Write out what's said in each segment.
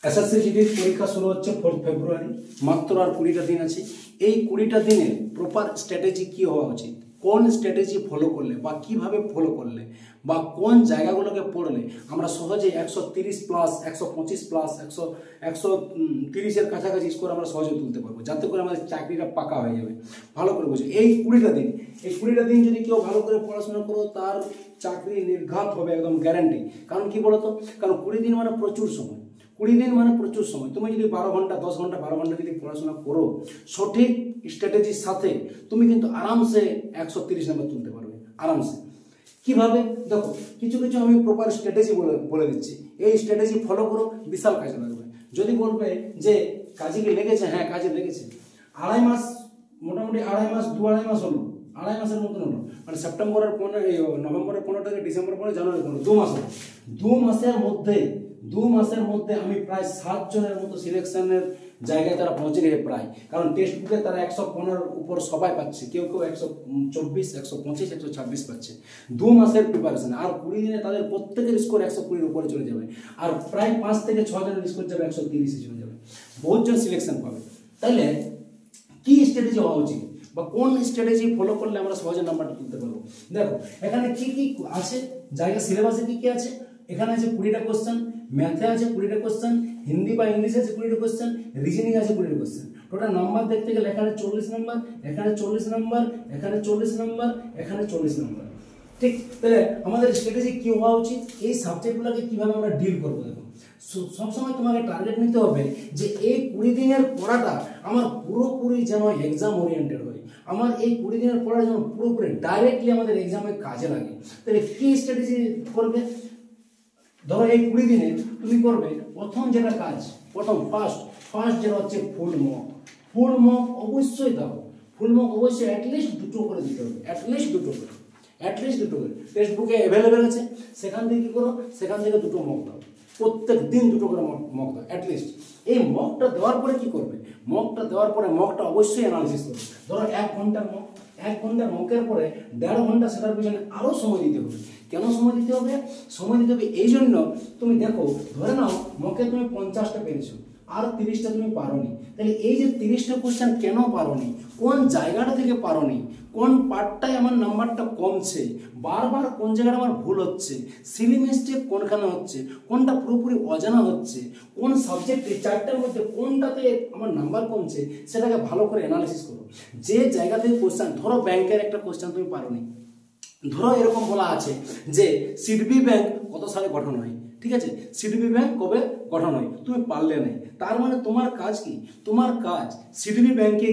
SSC জিডির পরীক্ষা শুরু হচ্ছে 4 ফেব্রুয়ারি। মাত্র আর 20টা দিন আছে। এই 20টা দিনে প্রপার স্ট্র্যাটেজি কি হওয়া উচিত, কোন স্ট্র্যাটেজি ফলো করলে বা কিভাবে ফলো করলে বা কোন জায়গাগুলোকে পড়লে আমরা সহজে 130 প্লাস 125 প্লাস 130-এর কাছাকাছি স্কোর আমরা সহজে তুলতে পারবো, যাতে করে আমাদের চাকরিটা পাকা হয়ে যাবে। ভালো করে বুঝো, এই 20টা দিন যদি কেউ ভালো করে পড়াশোনা করো তার চাকরি নির্ঘাত হবে, একদম গ্যারান্টি। কারণ কি বলতো, কারণ 20 দিন মানে প্রচুর সময়। 20 দিন মানে প্রচুর সময়। তুমি যদি 12 ঘন্টা 10 ঘন্টা 12 ঘন্টা যদি পড়াশোনা করো সঠিক স্ট্র্যাটেজির সাথে, তুমি কিন্তু আরামসে 130 নাম্বার তুলতে পারবে, আরামসে। কিভাবে দেখো, কিছু কিছু আমি প্রপার স্ট্র্যাটেজি বলে দিচ্ছি। এই স্ট্র্যাটেজি ফলো করো, বিশাল কাজে লাগবে। যদি বলবে যে কাজে কি লেগেছে, হ্যাঁ কাজে লেগেছে। আড়াই মাস, মোটামুটি আড়াই মাস 2-2.5 মাস হলো, আড়াই মাসের মতন হলো। মানে সেপ্টেম্বরের 15, নভেম্বরের 15 থেকে ডিসেম্বর 15, জানুয়ারি 15, 2 মাস হলো। 2 মাসের মধ্যে আমি প্রায় 7 জনের মতো সিলেকশনের জায়গায় তারা পৌঁছে গেছে প্রায়। কারণ টেক্সট বুকে তারা 115-এর উপর সবাই পাচ্ছে, কেউ 124, 125, 126 পাচ্ছে। 2 মাসের প্রিপারেশন, আর 20 দিনে তাদের প্রত্যেকের স্কোর 120-এর উপরে চলে যাবে। আর প্রায় 5 থেকে 6 জনের স্কোর যাবে 130-এ চলে যাবে, বহুতজন সিলেকশন পাবে। তাইলে কি স্ট্র্যাটেজি হওয়া উচিত বা কোন স্ট্র্যাটেজি ফলো করলে আমরা সহজে নাম্বারটা তুলতে পারবো? দেখো এখানে কি কি আছে, জায়গা সিলেবাসে কি কি আছে। এখানে আছে 20টা কোশ্চেন, ম্যাথে আছে 20টা কোশ্চেন, হিন্দি বা ইংলিশে আছে 20টা কোশ্চেন, রিজনিং আছে 20টা কোশ্চেন। টোটাল নাম্বার দেখতে গেলে এখানে 40 নাম্বার, এখানে 40 নাম্বার, এখানে 40 নাম্বার, এখানে 40 নাম্বার। ঠিক, তাহলে আমাদের স্ট্র্যাটেজি কি হওয়া উচিত, এই সাবজেক্টগুলোকে কিভাবে আমরা ডিল করবো। দেখো সবসময় তোমাকে টার্গেট নিতে হবে যে এই 20 দিনের পড়াটা আমার পুরোপুরি যেন এক্সাম ওরিয়েন্টেড হয়। আমার এই 20 দিনের পড়াটা যেন পুরোপুরি ডাইরেক্টলি আমাদের এক্সামে কাজে লাগে। তাহলে কি স্ট্র্যাটেজি করবে? ধরো এই 20 দিনে তুমি করবে প্রথম যেটা কাজ, ফার্স্ট যেটা হচ্ছে ফুল মক অবশ্যই দাও। ফুল মক অবশ্যই অ্যাটলিস্ট 2টো করে দিতে হবে, অ্যাটলিস্ট দুটো করে। টেক্সট বুকে অ্যাভেলেবেল আছে, সেখান থেকে কি করো, সেখান থেকে 2টো মক দাও। প্রত্যেক দিন 2টো করে মক দাও অ্যাটলিস্ট। এই মকটা দেওয়ার পরে কি করবে, মকটা দেওয়ার পরে মকটা অবশ্যই অ্যানালিসিস করবে। ধরো 1 ঘন্টার মক, 1 ঘন্টার মকের পরে 1.5 ঘন্টা সেটার পিছনে আরও সময় দিতে হবে। কেন সময় দিতে হবে? সময় দিতে হবে এই জন্য, তুমি দেখো ধরে নাও মকে তুমি 50টা পেরেছো, আর 30টা তুমি পারোনি। তাহলে এই যে 30টা কোশ্চেন কেন পারোনি, কোন জায়গাটা থেকে পারোনি, কোন পার্টটায় আমার নাম্বারটা কমছে, বারবার কোন জায়গাটা আমার ভুল হচ্ছে, সিলি মিস্টেক কোনখানে হচ্ছে, কোনটা পুরোপুরি অজানা হচ্ছে, কোন সাবজেক্টে 4টার মধ্যে কোনটাতে আমার নাম্বার কমছে, সেটাকে ভালো করে অ্যানালিসিস করো। যে জায়গা থেকে কোশ্চেন, ধরো ব্যাংকের একটা কোশ্চেন তুমি পারোনি, ধরো এরকম বলা আছে যে সিডবি ব্যাংক কত সালে গঠন হয়, ঠিক আছে, সিডবি ব্যাংক কবে গঠন হয়, তুমি পারলে না। তার মানে তোমার কাজ কি, তোমার কাজ সিডবি ব্যাংকে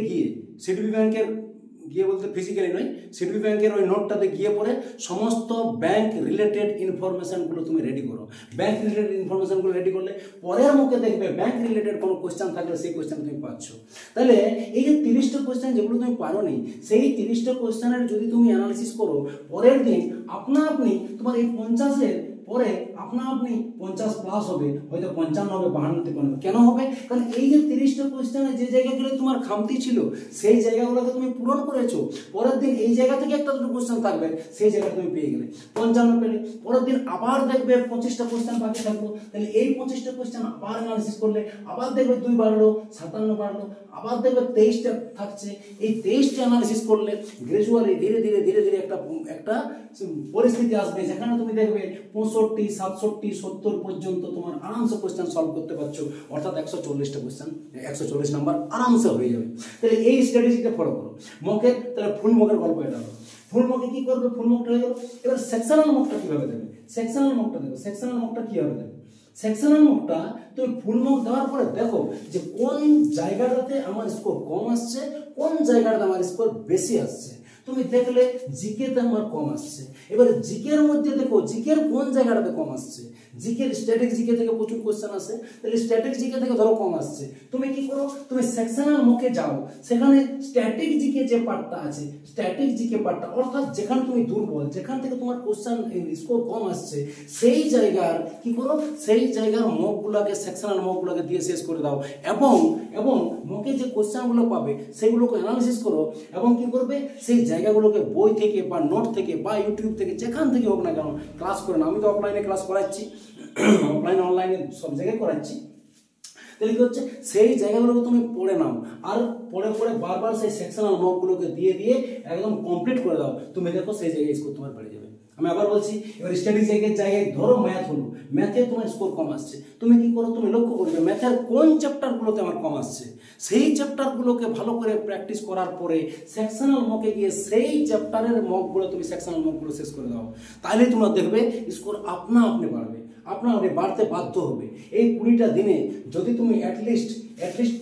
গিয়ে বলতে ফিজিক্যালি নয়, সিডবি ব্যাংকের ওই নোটটাতে গিয়ে পড়ে সমস্ত ব্যাংক রিলেটেড ইনফরমেশনগুলো তুমি রেডি করো। ব্যাংক রিলেটেড ইনফরমেশনগুলো রেডি করলে পরের মুখে দেখবে ব্যাংক রিলেটেড কোনো কোয়েশ্চেন থাকলে সেই কোয়েশ্চেন তুমি পাচ্ছ। তাহলে এই যে 30টা কোয়েশ্চেন যেগুলো তুমি পারোনি, সেই 30টা কোয়েশ্চেনের যদি তুমি অ্যানালিসিস করো, পরের দিন আপনা আপনি তোমার এই 50-এর পরে আপনা আপনি 50 প্লাস হবে, হয়তো 55 হবে, 52 হবে। কেন হবে? কারণ এই যে 30টা কোয়েশ্চেনে যে জায়গাগুলো তোমার খামতি ছিল সেই জায়গাগুলোকে তুমি পূরণ করেছো। পরের দিন এই জায়গা থেকে একটা দুটো কোয়েশ্চেন থাকবে, সেই জায়গা তুমি পেয়ে গেলে 55 পেলে। পরের দিন আবার দেখবে 25টা কোয়েশ্চেন বাকি থাকলো, তাহলে এই 25টা কোয়েশ্চেন আবার অ্যানালিসিস করলে আবার দেখবে 2 বাড়লো, 57 বাড়লো, আবার দেখবে 23টা থাকছে। এই 23টা অ্যানালিসিস করলে গ্রাজুয়ালি ধীরে ধীরে একটা পরিস্থিতি আসবে যেখানে তুমি দেখবে 65, 67, 70 পর্যন্ত তোমার আরামসে কোয়েশ্চেন সলভ করতে পারছো। অর্থাৎ 140টা কোয়েশ্চেন, 140 নাম্বার আরামসে হয়ে যাবে। তাহলে এই স্ট্র্যাটেজিটা ফলো করো। মকের, তাহলে ফুল মকের গল্প এটা হলো। ফুল মকে কি করবে, ফুল মকটা হয়ে গেল। এবার সেকশনাল মকটা কিভাবে দেবে, সেকশনাল মকটা কিভাবে দেবে। সেকশনাল মকটা তুমি ফুল মক দেওয়ার পরে দেখো যে কোন জায়গাটাতে আমার স্কোর কম আসছে, কোন জায়গাটাতে আমার স্কোর বেশি আসছে। তুমি দেখলে জিকেতে আমার কম আসছে, এবারে জিকের মধ্যে দেখো জিকের কোন জায়গাটাতে কম আসছে। জিকের স্ট্যাটিক জিকে থেকে প্রচুর কোশ্চেন আসে, তাহলে স্ট্যাটিক জিকে থেকে ধরো কম আসছে, তুমি কি করো, তুমি সেকশনাল মকে যাও, সেখানে স্ট্যাটিক জিকে যে পার্টটা আছে, স্ট্যাটিক জিকে পার্টটা, অর্থাৎ যেখানে তুমি দুর্বল, যেখান থেকে তোমার কোশ্চেন স্কোর কম আসছে, সেই জায়গার কি করো, সেই জায়গার মকগুলোকে, সেকশনাল মকগুলোকে দিয়ে শেষ করে দাও। এবং মকে যে কোশ্চেনগুলো পাবে সেগুলোকে অ্যানালিসিস করো, এবং কি করবে, সেই জায়গাগুলোকে বই থেকে বা নোট থেকে বা ইউটিউব থেকে যেখান থেকে হোক না কেন ক্লাস করে না। আমি তো অফলাইনে ক্লাস করাচ্ছি, অফলাইনে অনলাইনে সব জায়গায় করাচ্ছি। তাহলে কি হচ্ছে সেই জায়গাগুলোকে তুমি পড়ে নাও, আর পড়ে পড়ে বারবার সেই সেকশনাল মকগুলোকে দিয়ে দিয়ে একদম কমপ্লিট করে দাও, তুমি দেখো সেই জায়গায় স্কোর তোমার বেড়ে যাবে। আমি আবার বলছি, এবার স্ট্যাটিস্টিক্সের জায়গায় ধরো ম্যাথ হলো, ম্যাথে তোমার স্কোর কম আসছে, তুমি কি করো, তুমি লক্ষ্য করবে ম্যাথের কোন চ্যাপ্টারগুলোতে আমার কম আসছে, সেই চ্যাপ্টারগুলোকে ভালো করে প্র্যাকটিস করার পরে সেকশনাল মকে গিয়ে সেই চ্যাপ্টারের মকগুলো তুমি সেকশনাল মকগুলো শেষ করে দাও, তাহলে তোমরা দেখবে স্কোর আপনা আপনি বাড়বে, আপনা আপনি বাড়তে বাধ্য হবে। এই 20টা দিনে যদি তুমি অ্যাটলিস্ট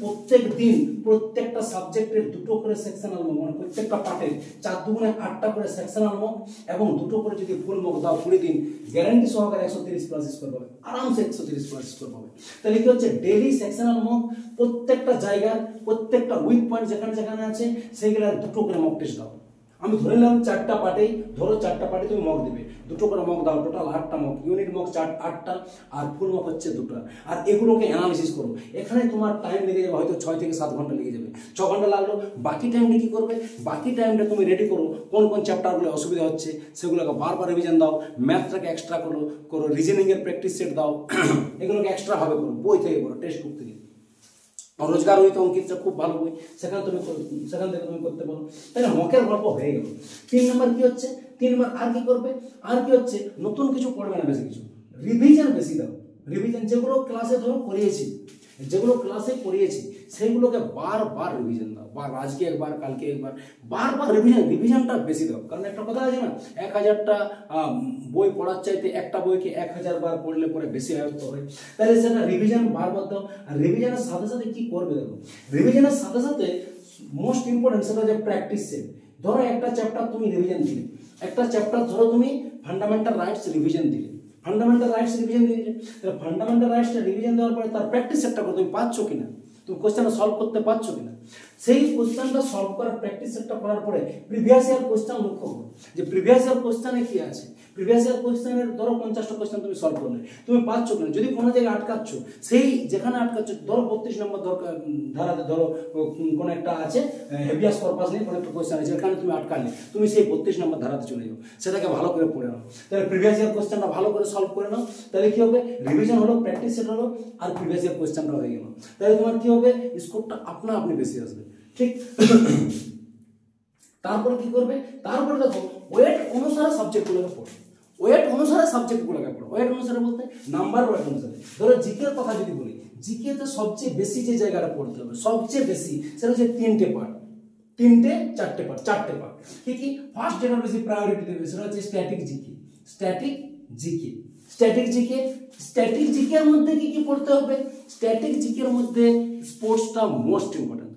প্রত্যেক দিন প্রত্যেকটা সাবজেক্টের 2টো করে সেকশনাল মক, মানে প্রত্যেকটা পার্টের 4 দুগুণে 8টা করে সেকশনাল মক এবং 2টো করে যদি ফুল মক দাও 20 দিন, গ্যারান্টি সহকারে 130 প্লাস স্কোর পাবে, আরামসে 130 প্লাস স্কোর পাবে। তাহলে কি হচ্ছে, ডেইলি সেকশনাল মক প্রত্যেকটা জায়গার প্রত্যেকটা উইক পয়েন্ট যেখানে যেখানে আছে সেইগুলোর 2টো করে মক টেস্ট দাও। আমি ধরে নিলাম 4টা পার্টেই, ধরো 4টা পার্টে তুমি মক দেবে, 2টো করে মক দাও, টোটাল 8টা মক, ইউনিট মক 8টা আর ফুল মক হচ্ছে 2টা, আর এগুলোকে অ্যানালিসিস করো। এখানে তোমার টাইম লেগে যাবে হয়তো 6 থেকে 7 ঘন্টা লেগে যাবে, 6 ঘন্টা লাগলো, বাকি টাইমটা কি করবে, বাকি টাইমটা তুমি রেডি করো, কোন কোন চ্যাপ্টারগুলো অসুবিধা হচ্ছে সেগুলোকে বারবার রিভিশন দাও, ম্যাথটাকে এক্সট্রা করো, রিজনিংয়ের প্র্যাকটিস সেট দাও, এগুলোকে এক্সট্রা ভাবে করো, বই থেকে করো, টেক্সট বুক থেকে। রোজগার হইতো অঙ্কিতটা খুব ভালো বই, সেখান থেকে তুমি করতে পারো। তাহলে মকের গল্প হয়ে গেল। 3 নম্বর কি হচ্ছে, 3 নম্বর আর কি করবে, আর কি হচ্ছে, নতুন কিছু পড়বে না, বেশি কিছু রিভিশন বেশি দাও। রিভিশন যেগুলো ক্লাসে ধরো করিয়েছি, সেগুলোকে বারবার রিভিশন দাও, আজকে একবার, কালকে একবার, বারবার রিভিশনটা বেশি দাও। কারণ একটা কথা আছে না, 1000টা বই পড়ার চাইতে একটা বইকে 1000 বার পড়লে পরে বেশি আয়ত্ত হয়। তাহলে সেটা রিভিশন বারবার দাও। আর রিভিশনের সাথে সাথে কি করবে দেখো, রিভিশনের সাথে সাথে মোস্ট ইম্পর্টেন্ট সেটা হচ্ছে প্র্যাকটিস সেট। ধরো একটা চ্যাপ্টার তুমি রিভিশন দিলে, একটা চ্যাপ্টার ধরো তুমি ফান্ডামেন্টাল রাইটস রিভিশন দিলে, ফান্ডামেন্টাল রাইটস রিভিশন দিয়ে দিলে, তাহলে ফান্ডামেন্টাল রাইটসটা রিভিশন দেওয়ার পরে তার প্র্যাকটিস সেটটা করো, তুমি পাচ্ছ কিনা, তুমি কোশ্চেনটা সলভ করতে পারছো কিনা, সেই কোশ্চেনটা সলভ করার প্র্যাকটিস সেটটা করার পরে প্রিভিয়াস ইয়ার কোশ্চেন লক্ষ্য করো যে প্রিভিয়াস ইয়ার কোশ্চেনে কি আছে, প্রিভিয়াস ইয়ার কোশ্চেনের ধরো 50টা কোশ্চেন তুমি সলভ করলে, তুমি পাচ্ছ কিনা, যদি কোনো জায়গায় আটকাচ্ছ, সেই যেখানে আটকাচ্ছ, ধরো 32 নম্বর ধারাতে ধরো কোনো একটা আছে হেভিয়াস কর্পাস নিয়ে কোনো একটা কোশ্চেন আছে, এখানে তুমি আটকালে, তুমি সেই 32 নম্বর ধারাতে চলে যাও, সেটাকে ভালো করে পড়ে নাও। তাহলে প্রিভিয়াস ইয়ার কোশ্চেনটা ভালো করে সলভ করে নাও, তাহলে কি হবে, রিভিশন হলো, প্র্যাকটিস সেট হলো, আর প্রিভিয়াস ইয়ার কোশ্চেনটা হয়ে গেল, তাহলে তোমার কি হবে, স্কোরটা আপনা আপনি বেশি আসবে। ঠিক তারপরে কি করবে, তারপরে দেখো ওয়েট অনুসারে সাবজেক্টগুলোকে পড়ো, ওয়েট অনুসারে সাবজেক্টগুলোকে পড়ো, ওয়েট অনুসারে বলতে নাম্বার ওয়েট অনুসারে। ধরো জিকের কথা যদি বলি, জিকেতে সবচেয়ে বেশি যে জায়গাটা পড়তে হবে, সবচেয়ে বেশি, সেটা হচ্ছে 3টে পার্ট, 4টে পার্ট। কি কি, ফার্স্ট যেটা বেশি প্রায়োরিটি দেবে সেটা হচ্ছে স্ট্যাটিক জিকে এর মধ্যে কি কি পড়তে হবে, স্ট্যাটিক জিকে এর মধ্যে স্পোর্টসটা মোস্ট ইম্পর্টেন্ট,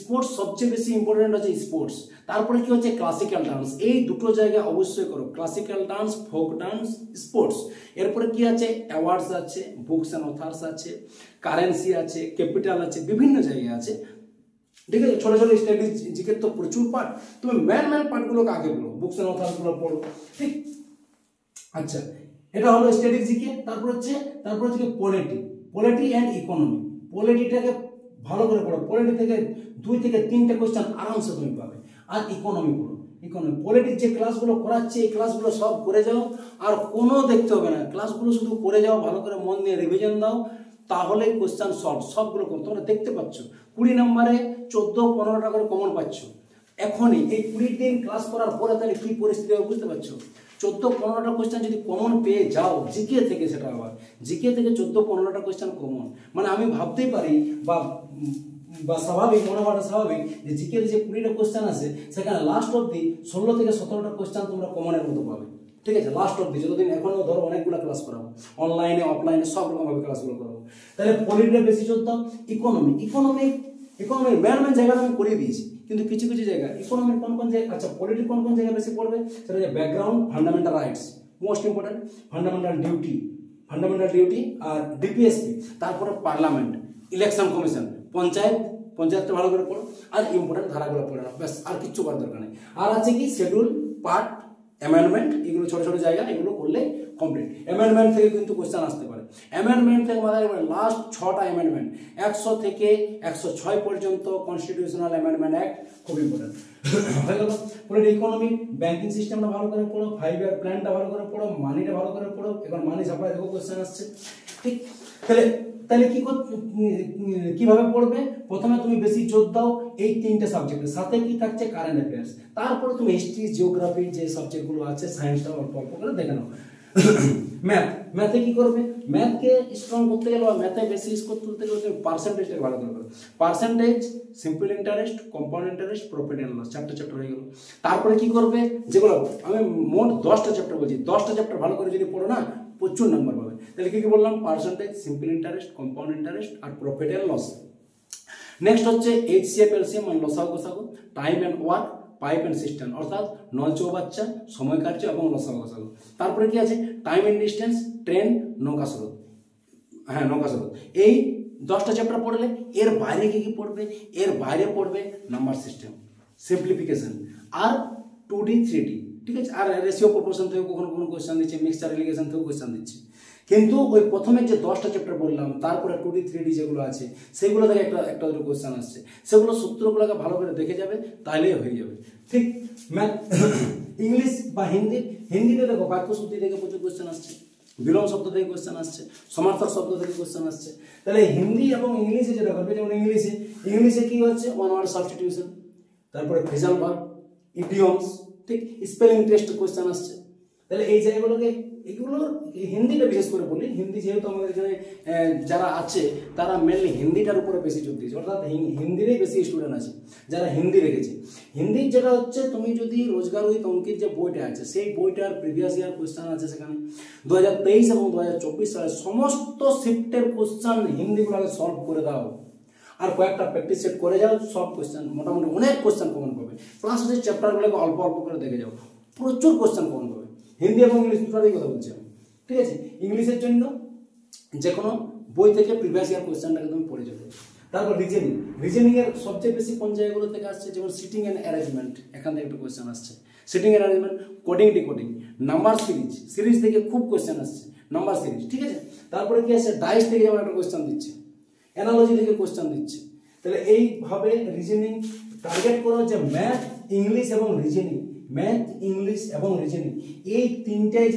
স্পোর্টস সবচেয়ে বেশি ইম্পর্টেন্ট হচ্ছে স্পোর্টস। তারপরে কি হচ্ছে ক্লাসিক্যাল ডান্স, এই দুটো জায়গায় অবশ্যই করো, classical dance, folk dance, sports. এরপরে কি আছে, অ্যাওয়ার্ডস আছে, বুকস অ্যান্ড অথার্স আছে, কারেন্সি আছে, ক্যাপিটাল আছে, বিভিন্ন জায়গায় আছে। ঠিক আছে, ছোট ছোট স্টাডি জিকের তো প্রচুর পার্ট, তুমি ম্যান পার্টগুলোকে আগে পড়ো, বুকস অ্যান্ড অথার্সগুলো পড়ো। ঠিক, আচ্ছা, এটা হলো স্ট্যাটিক জিকে। তারপর হচ্ছে পলিটি অ্যান্ড ইকোনমি। পলিটিটাকে ভালো করে পড়ো, পলিটি থেকে 2 থেকে 3টে কোশ্চেন আরামসে তুমি পাবে। আর ইকোনমি পড়ো, পলিটির যে ক্লাসগুলো করাচ্ছে এই ক্লাসগুলো সব করে যাও, আর কোনো দেখতে হবে না, ক্লাসগুলো শুধু করে যাও, ভালো করে মন দিয়ে রিভিশন দাও, তাহলেই কোশ্চেন সলভ, সবগুলো তোমরা দেখতে পাচ্ছ 20 নম্বরে 14-15টা করে কমন পাচ্ছ এখনই, এই 20 দিন ক্লাস করার পরে তাহলে কি পরিস্থিতি হবে বুঝতে পারছো। 14-15টা কোশ্চেন যদি কমন পেয়ে যাও জিকে থেকে, সেটা আবার জিকে থেকে 14-15টা কোশ্চেন কমন, মানে আমি ভাবতেই পারি বা স্বাভাবিক মনে হওয়াটা স্বাভাবিক যে জিকের যে 20টা কোশ্চেন আছে সেখানে লাস্ট অব্দি 16 থেকে 17টা কোশ্চেন তোমরা কমনের মতো পাবে। ঠিক আছে, লাস্ট অব্দি যতদিন এখনো ধরো অনেকগুলো ক্লাস করাবো, অনলাইনে অফলাইনে সব রকমভাবে ক্লাসগুলো করাবো। তাহলে পলিটিটা বেশি চলতাম, ইকোনমির ম্যান জায়গাটা আমি করিয়ে দিয়েছি, কিন্তু কিছু কিছু জায়গায় ইকোনমির কোন জায়গায়, আচ্ছা পলিটির কোন জায়গায় বেশি পড়বে, সেটা হচ্ছে background, fundamental rights most important, fundamental duty আর ডিপিএসপি, তারপরে পার্লামেন্ট, ইলেকশন কমিশন, পঞ্চায়েতটা ভালো করে পড়ো, আর ইম্পর্টেন্ট ধারাগুলো পড়ে নাও, ব্যাস, আর কিচ্ছু করার দরকার নেই। আর আছে কি শিডিউল, পার্ট, অ্যামেন্ডমেন্ট, এগুলো ছোট ছোট জায়গা, এগুলো করলে কমপ্লিট। অ্যামেন্ডমেন্ট থেকে কিন্তু কোশ্চেন আসতে পারে, অ্যামেন্ডমেন্ট থেকে মাথায় রাখবেন লাস্ট 6টা অ্যামেন্ডমেন্ট 100 থেকে 106 পর্যন্ত কনস্টিটিউশনাল অ্যামেন্ডমেন্ট অ্যাক্ট খুব ইম্পর্টেন্ট হয়ে গেল। পরে ইকোনমি, ব্যাংকিং সিস্টেমটা ভালো করে পড়ো, 5 ইয়ার প্ল্যানটা ভালো করে পড়ো, মানিটা ভালো করে পড়ো, এখন মানি সাপ্লাই দেখো কোশ্চেন আসছে। ঠিক, তাহলে কিভাবে পড়বে? প্রথমে তুমি বেশি জোর দাও এই তিনটে সাবজেক্টের সাথে, কি থাকছে কারেন্ট অ্যাফেয়ার্স, তারপরে তুমি হিস্ট্রি জিওগ্রাফি যে সাবজেক্টগুলো আছে সায়েন্সটা অল্প অল্প করে দেখে নাও। ম্যাথে কি করবে? ম্যাথকে স্ট্রং করতে গেলে বা ম্যাথে বেশি স্কোর তুলতে গেলে তুমি পার্সেন্টেজটাকে ভালো করে করো। Percentage, simple interest, compound interest, profit and loss, 4টে চ্যাপ্টার হয়ে গেল। তারপরে কি করবে? যেগুলো আমি মোট 10টা চ্যাপ্টার বলছি, 10টা চ্যাপ্টার ভালো করে যদি পড়ো না প্রচুর নাম্বার পাবে। তাহলে কি বললাম? Percentage, simple interest, compound interest আর প্রফিট অ্যান্ড লস। নেক্সট হচ্ছে HCF, LCM মানে লসাগু গসাগু, time and work, pipe and cistern অর্থাৎ নল চৌবাচ্চা, সময় কার্য এবং লসাগু গসাগু। তারপরে কি আছে? টাইম অ্যান্ড ডিস্টেন্স, ট্রেন, নৌকা স্রোত, নৌকা স্রোত। এই 10টা চ্যাপ্টার পড়লে এর বাইরে কি পড়বে? এর বাইরে পড়বে নাম্বার সিস্টেম, সিম্পলিফিকেশন আর 2D 3D, ঠিক আছে? আর রেশিও প্রপোর্শন থেকে কখনো কোনো কোয়েশ্চেন দিচ্ছে, মিক্সচার রিলেশন থেকেও কোয়েশ্চেন দিচ্ছে। কিন্তু ওই প্রথমে যে 10টা চ্যাপ্টার বললাম তারপরে 2D 3D যেগুলো আছে সেগুলো থেকে একটা দুটো কোয়েশ্চেন আসছে, সেগুলো সূত্রগুলোকে ভালো করে দেখে যাবে, তাহলেই হয়ে যাবে। ঠিক ম্যাথ, ইংলিশ বা হিন্দিতে দেখো বাক্যশুদ্ধি থেকে প্রচুর কোয়েশ্চেন আসছে, বিলোম শব্দ থেকে কোয়েশ্চেন আসছে, সমার্থক শব্দ থেকে কোয়েশ্চেন আসছে। তাহলে হিন্দি এবং ইংলিশে যেটা করবে, যেমন ইংলিশে কি হচ্ছে? ওয়ান ওয়ার্ড সাবস্টিটিউশন, তারপরে ফ্রেজাল ভার্ব, ইডিয়মস, ঠিক, স্পেলিং টেস্ট কোয়েশ্চেন আসছে। তাহলে এই জায়গাগুলোকে, এগুলো হিন্দিটা বিশেষ করে বলি, হিন্দি যেহেতু আমাদের এখানে যারা আছে তারা মেনলি হিন্দিটার উপরে বেশি জোর দিয়েছে, অর্থাৎ হিন্দিরই বেশি স্টুডেন্ট আছে যারা হিন্দি রেখেছে। হিন্দির যেটা হচ্ছে, তুমি যদি রোজগার উইথ অঙ্কিত যে বইটা আছে সেই বইটার প্রিভিয়াস ইয়ার কোয়েশ্চেন আছে, সেখানে 2023 এবং 2024 সালের সমস্ত শিফটের কোয়েশ্চেন হিন্দিগুলোকে সলভ করে দাও আর কয়েকটা প্র্যাকটিস সেট করে যাও, সব কোয়েশ্চেন মোটামুটি অনেক কোয়েশ্চেন কমন পাবে। প্লাস হচ্ছে চ্যাপ্টারগুলোকে অল্প অল্প করে দেখে যাও, প্রচুর কোয়েশ্চেন কমন পাবে। হিন্দি এবং ইংলিশ দুটোরই কথা বলছি আমি, ঠিক আছে? ইংলিশের জন্য যে কোনো বই থেকে প্রিভিয়াস ইয়ার কোয়েশ্চেনটাকে তুমি পড়ে যাবে। তারপর রিজনিং এর সবচেয়ে বেশি কোন জায়গাগুলো থেকে আসছে? যেমন সিটিং অ্যান্ড অ্যারেঞ্জমেন্ট, এখান থেকে একটা কোয়েশ্চেন আসছে। Seating and arrangement, coding decoding, number series থেকে খুব কোয়েশ্চেন আসছে, নাম্বার সিরিজ, ঠিক আছে? তারপরে কি আছে? ডাইস থেকে যেমন একটা কোয়েশ্চেন দিচ্ছে, অ্যানালজি থেকে কোয়েশ্চেন দিচ্ছে। তাহলে এইভাবে রিজনিং টার্গেট করো যে ম্যাথ, ইংলিশ এবং রিজনিং, ম্যাথ, ইংলিশ এবং রিজনিং, এই তিনটাই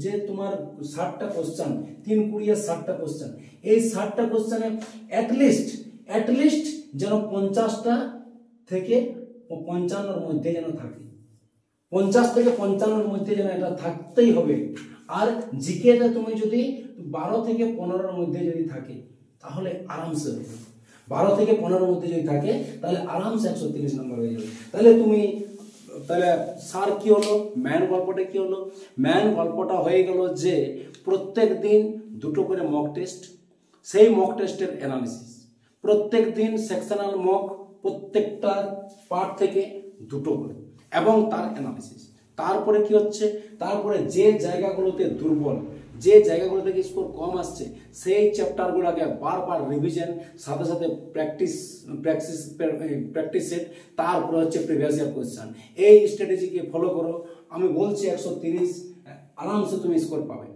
যে তোমার 60টা কোশ্চেন, 3 20 আর 60টা কোশ্চেন, এই 60টা কোশ্চেনে অ্যাটলিস্ট যেন 50টা থেকে 55-র মধ্যে যেন থাকে, 50 থেকে 55-র মধ্যে যেন এটা থাকতেই হবে। আর জিকেতে তুমি যদি 12 থেকে 15-র মধ্যে যদি থাকে তাহলে আরামসে হবে, 12 থেকে 15-র মধ্যে যদি থাকে তাহলে আরামসে 130 নম্বর হয়ে যাবে। তাহলে স্যার কি হলো? ম্যান গল্পটা কি হলো? ম্যান গল্পটা হয়ে গেল যে প্রত্যেক দিন 2টো করে মক টেস্ট, সেই মক টেস্টের অ্যানালিসিস, প্রত্যেক দিন সেকশনাল মক, প্রত্যেকটা পার্ট থেকে 2টো করে, এবং তার অ্যানালিসিস। তারপরে কি হচ্ছে? তারপরে যে জায়গাগুলোতে দুর্বল, যে জায়গাগুলো থেকে স্কোর কম আসছে, সেই চ্যাপ্টারগুলোকে বারবার রিভিশন, সাথে সাথে প্র্যাকটিস সেট, তারপরে হচ্ছে প্রিভিয়াস ইয়ার কোয়েশ্চেন। এই স্ট্র্যাটেজিকে ফলো করো, আমি বলছি 130 আরামসে তুমি স্কোর পাবে।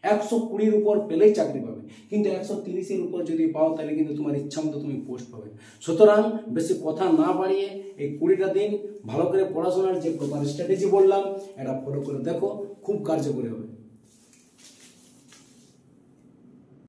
120-র উপর পেলেই চাকরি পাবে, কিন্তু 130-এর উপর যদি পাও তাহলে কিন্তু তোমার ইচ্ছা মতো তুমি পোস্ট পাবে। সুতরাং বেশি কথা না বাড়িয়ে এই 20টা দিন ভালো করে পড়াশোনার যে প্রপার স্ট্র্যাটেজি বললাম এটা ফলো করে দেখো, খুব কার্যকরী হবে।